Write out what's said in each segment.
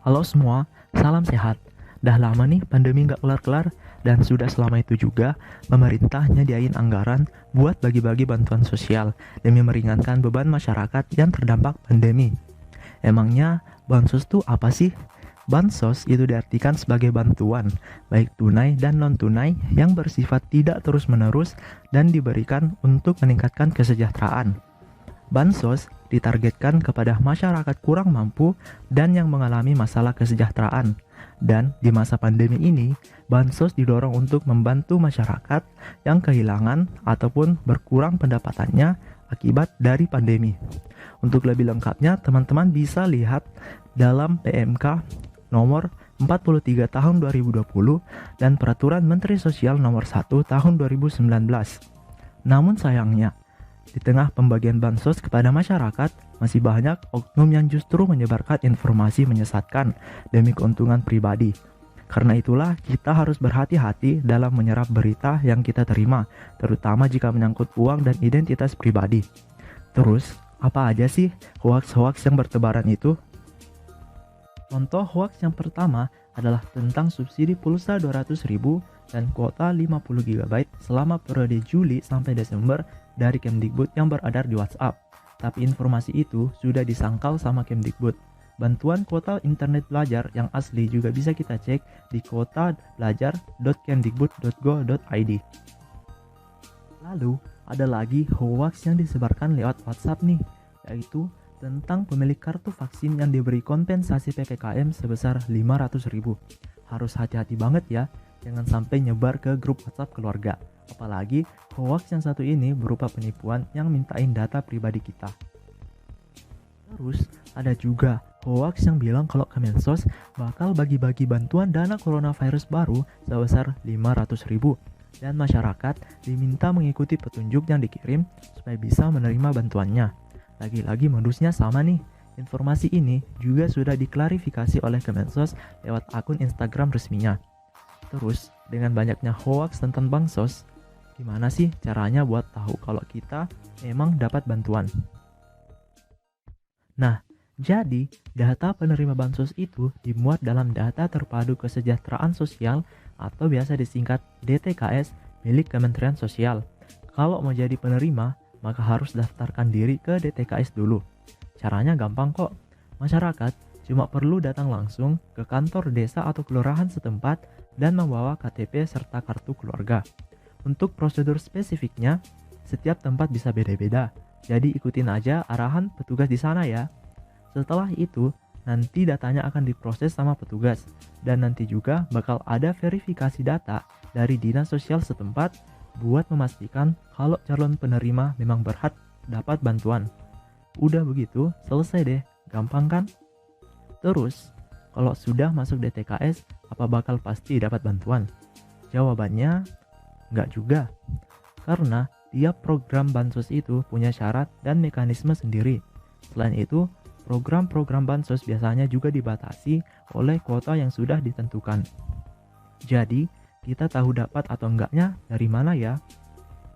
Halo semua, salam sehat. Dah lama nih pandemi nggak kelar-kelar dan sudah selama itu juga pemerintah nyediain anggaran buat bagi-bagi bantuan sosial demi meringankan beban masyarakat yang terdampak pandemi. Emangnya bansos tuh apa sih? Bansos itu diartikan sebagai bantuan, baik tunai dan non-tunai yang bersifat tidak terus-menerus dan diberikan untuk meningkatkan kesejahteraan. Bansos ditargetkan kepada masyarakat kurang mampu dan yang mengalami masalah kesejahteraan. Dan di masa pandemi ini, bansos didorong untuk membantu masyarakat yang kehilangan ataupun berkurang pendapatannya akibat dari pandemi. Untuk lebih lengkapnya, teman-teman bisa lihat dalam PMK nomor 43 tahun 2020 dan Peraturan Menteri Sosial nomor 1 tahun 2019. Namun sayangnya, di tengah pembagian bansos kepada masyarakat, masih banyak oknum yang justru menyebarkan informasi menyesatkan demi keuntungan pribadi. Karena itulah kita harus berhati-hati dalam menyerap berita yang kita terima, terutama jika menyangkut uang dan identitas pribadi. Terus, apa aja sih hoaks-hoaks yang bertebaran itu? Contoh hoaks yang pertama adalah tentang subsidi pulsa 200.000 dan kuota 50 GB selama periode Juli sampai Desember dari Kemdikbud yang beredar di WhatsApp. Tapi informasi itu sudah disangkal sama Kemdikbud. Bantuan kuota internet belajar yang asli juga bisa kita cek di kuotabelajar.kemdikbud.go.id. Lalu, ada lagi hoaks yang disebarkan lewat WhatsApp nih, yaitu tentang pemilik kartu vaksin yang diberi kompensasi PPKM sebesar 500.000. Harus hati-hati banget ya, jangan sampai nyebar ke grup WhatsApp keluarga. Apalagi hoaks yang satu ini berupa penipuan yang mintain data pribadi kita. Terus ada juga hoaks yang bilang kalau Kemensos bakal bagi-bagi bantuan dana coronavirus baru sebesar 500.000 dan masyarakat diminta mengikuti petunjuk yang dikirim supaya bisa menerima bantuannya. Lagi-lagi modusnya sama nih. Informasi ini juga sudah diklarifikasi oleh Kemensos lewat akun Instagram resminya. Terus, dengan banyaknya hoaks tentang bansos, gimana sih caranya buat tahu kalau kita memang dapat bantuan? Nah, jadi data penerima bansos itu dimuat dalam data terpadu kesejahteraan sosial atau biasa disingkat DTKS milik Kementerian Sosial. Kalau mau jadi penerima, maka harus daftarkan diri ke DTKS dulu. Caranya gampang kok. Masyarakat cuma perlu datang langsung ke kantor desa atau kelurahan setempat dan membawa KTP serta kartu keluarga. Untuk prosedur spesifiknya, setiap tempat bisa beda-beda. Jadi ikutin aja arahan petugas di sana ya. Setelah itu, nanti datanya akan diproses sama petugas. Dan nanti juga bakal ada verifikasi data dari dinas sosial setempat buat memastikan kalau calon penerima memang berhak dapat bantuan. Udah begitu, selesai deh. Gampang kan? Terus, kalau sudah masuk DTKS, apa bakal pasti dapat bantuan? Jawabannya, enggak juga. Karena tiap program bansos itu punya syarat dan mekanisme sendiri. Selain itu, program-program bansos biasanya juga dibatasi oleh kuota yang sudah ditentukan. Jadi, kita tahu dapat atau enggaknya dari mana ya?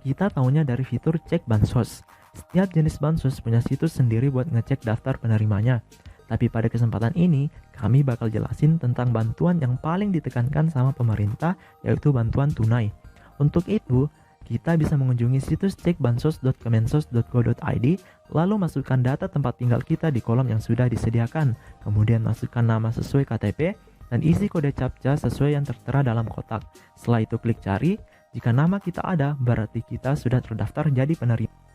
Kita tahunya dari fitur cek bansos. Setiap jenis bansos punya situs sendiri buat ngecek daftar penerimanya. Tapi pada kesempatan ini, kami bakal jelasin tentang bantuan yang paling ditekankan sama pemerintah, yaitu bantuan tunai. Untuk itu, kita bisa mengunjungi situs cekbansos.kemensos.go.id, lalu masukkan data tempat tinggal kita di kolom yang sudah disediakan. Kemudian masukkan nama sesuai KTP, dan isi kode CAPTCHA sesuai yang tertera dalam kotak. Setelah itu klik cari, jika nama kita ada, berarti kita sudah terdaftar jadi penerima.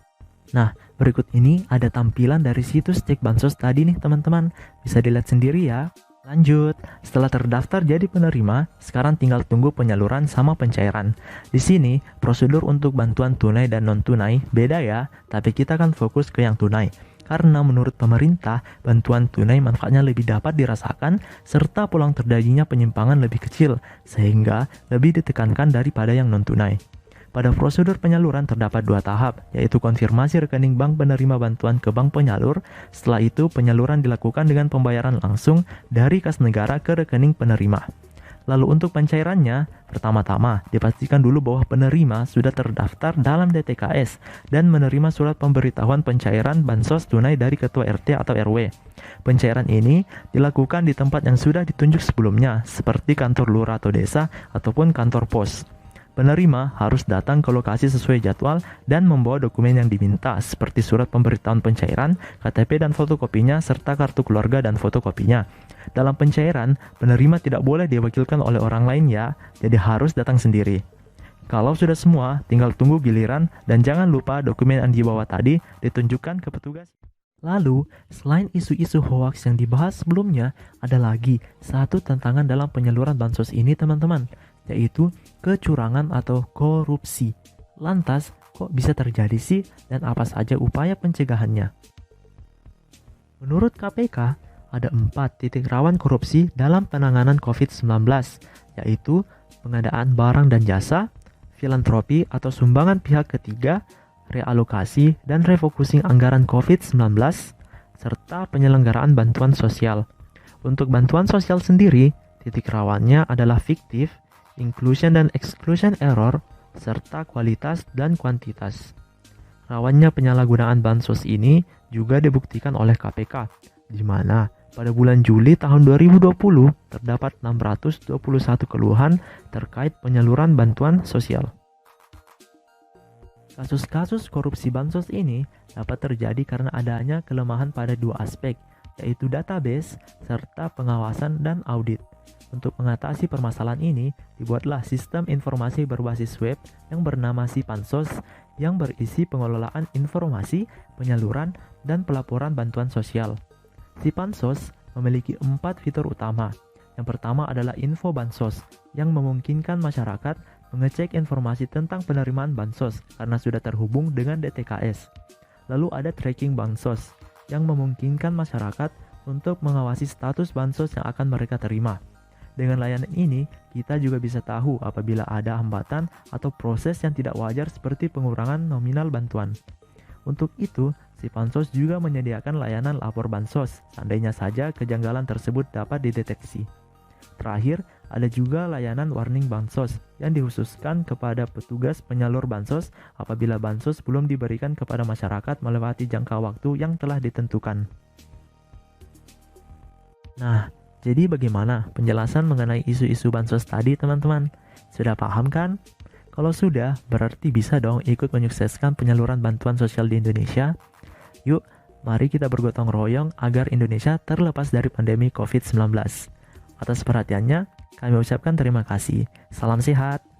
Nah, berikut ini ada tampilan dari situs cek bansos tadi nih teman-teman. Bisa dilihat sendiri ya. Lanjut, setelah terdaftar jadi penerima, sekarang tinggal tunggu penyaluran sama pencairan. Di sini, prosedur untuk bantuan tunai dan non-tunai beda ya, tapi kita akan fokus ke yang tunai. Karena menurut pemerintah, bantuan tunai manfaatnya lebih dapat dirasakan serta peluang terjadinya penyimpangan lebih kecil, sehingga lebih ditekankan daripada yang non-tunai. Pada prosedur penyaluran terdapat 2 tahap, yaitu konfirmasi rekening bank penerima bantuan ke bank penyalur. Setelah itu, penyaluran dilakukan dengan pembayaran langsung dari kas negara ke rekening penerima. Lalu untuk pencairannya, pertama-tama dipastikan dulu bahwa penerima sudah terdaftar dalam DTKS dan menerima surat pemberitahuan pencairan bansos tunai dari Ketua RT atau RW. Pencairan ini dilakukan di tempat yang sudah ditunjuk sebelumnya, seperti kantor lurah atau desa ataupun kantor pos. Penerima harus datang ke lokasi sesuai jadwal dan membawa dokumen yang diminta seperti surat pemberitahuan pencairan, KTP dan fotokopinya, serta kartu keluarga dan fotokopinya. Dalam pencairan, penerima tidak boleh diwakilkan oleh orang lain ya, jadi harus datang sendiri. Kalau sudah semua, tinggal tunggu giliran dan jangan lupa dokumen yang dibawa tadi ditunjukkan ke petugas. Lalu, selain isu-isu hoaks yang dibahas sebelumnya, ada lagi satu tantangan dalam penyaluran bansos ini teman-teman, yaitu kecurangan atau korupsi. Lantas, kok bisa terjadi sih dan apa saja upaya pencegahannya? Menurut KPK, ada 4 titik rawan korupsi dalam penanganan COVID-19, yaitu pengadaan barang dan jasa, filantropi atau sumbangan pihak ketiga, realokasi dan refocusing anggaran COVID-19, serta penyelenggaraan bantuan sosial. Untuk bantuan sosial sendiri, titik rawannya adalah fiktif, inclusion dan exclusion error, serta kualitas dan kuantitas. Rawannya penyalahgunaan bansos ini juga dibuktikan oleh KPK, di mana pada bulan Juli tahun 2020 terdapat 621 keluhan terkait penyaluran bantuan sosial. Kasus-kasus korupsi bansos ini dapat terjadi karena adanya kelemahan pada 2 aspek, yaitu database serta pengawasan dan audit. Untuk mengatasi permasalahan ini, dibuatlah sistem informasi berbasis web yang bernama Sipansos yang berisi pengelolaan informasi, penyaluran, dan pelaporan bantuan sosial. Sipansos memiliki 4 fitur utama. Yang pertama adalah info bansos yang memungkinkan masyarakat mengecek informasi tentang penerimaan bansos karena sudah terhubung dengan DTKS. Lalu ada tracking bansos yang memungkinkan masyarakat untuk mengawasi status bansos yang akan mereka terima. Dengan layanan ini, kita juga bisa tahu apabila ada hambatan atau proses yang tidak wajar seperti pengurangan nominal bantuan. Untuk itu, Sipansos juga menyediakan layanan lapor bansos, seandainya saja kejanggalan tersebut dapat dideteksi. Terakhir, ada juga layanan warning bansos yang dikhususkan kepada petugas penyalur bansos apabila bansos belum diberikan kepada masyarakat melewati jangka waktu yang telah ditentukan. Nah, jadi bagaimana penjelasan mengenai isu-isu bansos tadi teman-teman? Sudah paham kan? Kalau sudah, berarti bisa dong ikut menyukseskan penyaluran bantuan sosial di Indonesia. Yuk, mari kita bergotong royong agar Indonesia terlepas dari pandemi COVID-19. Atas perhatiannya, kami ucapkan terima kasih. Salam sehat.